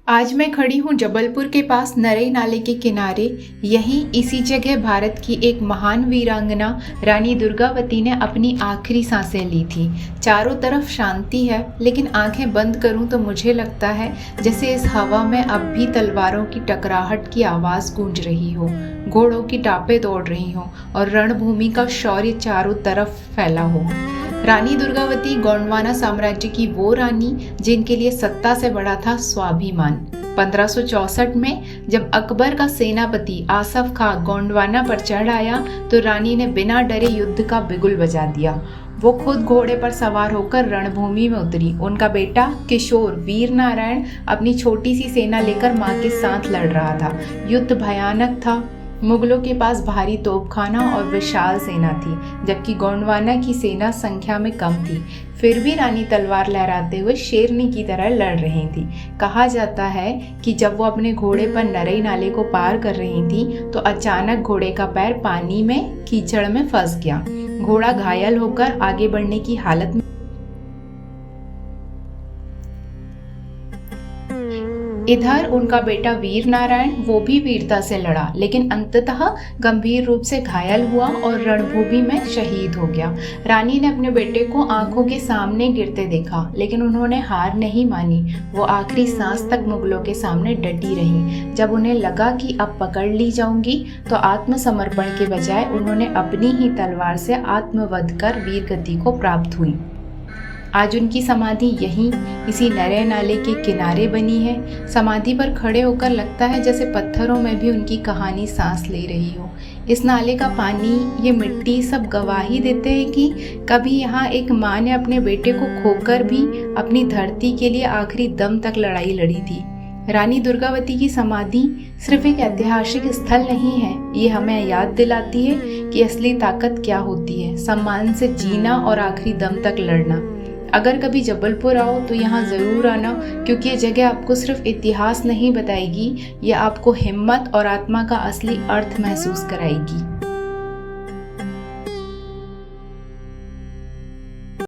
आज मैं खड़ी हूँ जबलपुर के पास नरई नाले के किनारे। यहीं इसी जगह भारत की एक महान वीरांगना रानी दुर्गावती ने अपनी आखिरी सांसें ली थी। चारों तरफ शांति है, लेकिन आंखें बंद करूं तो मुझे लगता है जैसे इस हवा में अब भी तलवारों की टकराहट की आवाज़ गूंज रही हो, घोड़ों की टापें दौड़ रही हों और रणभूमि का शौर्य चारों तरफ फैला हो। रानी दुर्गावती गोंडवाना साम्राज्य की वो रानी जिनके लिए सत्ता से बड़ा था स्वाभिमान। 1564 में जब अकबर का सेनापति आसफ खां गोंडवाना पर चढ़ आया तो रानी ने बिना डरे युद्ध का बिगुल बजा दिया। वो खुद घोड़े पर सवार होकर रणभूमि में उतरी। उनका बेटा किशोर वीर नारायण अपनी छोटी सी सेना लेकर मां के साथ लड़ रहा था। युद्ध भयानक था। मुगलों के पास भारी तोपखाना और विशाल सेना थी, जबकि गोंडवाना की सेना संख्या में कम थी। फिर भी रानी तलवार लहराते हुए शेरनी की तरह लड़ रही थी। कहा जाता है कि जब वो अपने घोड़े पर नरई नाले को पार कर रही थी तो अचानक घोड़े का पैर पानी में कीचड़ में फंस गया। घोड़ा घायल होकर आगे बढ़ने की हालत में इधर उनका बेटा वीर नारायण वो भी वीरता से लड़ा, लेकिन अंततः गंभीर रूप से घायल हुआ और रणभूमि में शहीद हो गया। रानी ने अपने बेटे को आंखों के सामने गिरते देखा, लेकिन उन्होंने हार नहीं मानी। वो आखिरी सांस तक मुगलों के सामने डटी रही। जब उन्हें लगा कि अब पकड़ ली जाऊंगी तो आत्मसमर्पण के बजाय उन्होंने अपनी ही तलवार से आत्मवध कर वीरगति को प्राप्त हुई। आज उनकी समाधि यहीं इसी नरई नाले के किनारे बनी है। समाधि पर खड़े होकर लगता है जैसे पत्थरों में भी उनकी कहानी सांस ले रही हो। इस नाले का पानी, ये मिट्टी सब गवाही देते हैं कि कभी यहाँ एक माँ ने अपने बेटे को खोकर भी अपनी धरती के लिए आखिरी दम तक लड़ाई लड़ी थी। रानी दुर्गावती की समाधि सिर्फ एक ऐतिहासिक स्थल नहीं है, ये हमें याद दिलाती है कि असली ताकत क्या होती है, सम्मान से जीना और आखिरी दम तक लड़ना। अगर कभी जबलपुर आओ तो यहाँ ज़रूर आना, क्योंकि ये जगह आपको सिर्फ इतिहास नहीं बताएगी, ये आपको हिम्मत और आत्मा का असली अर्थ महसूस कराएगी।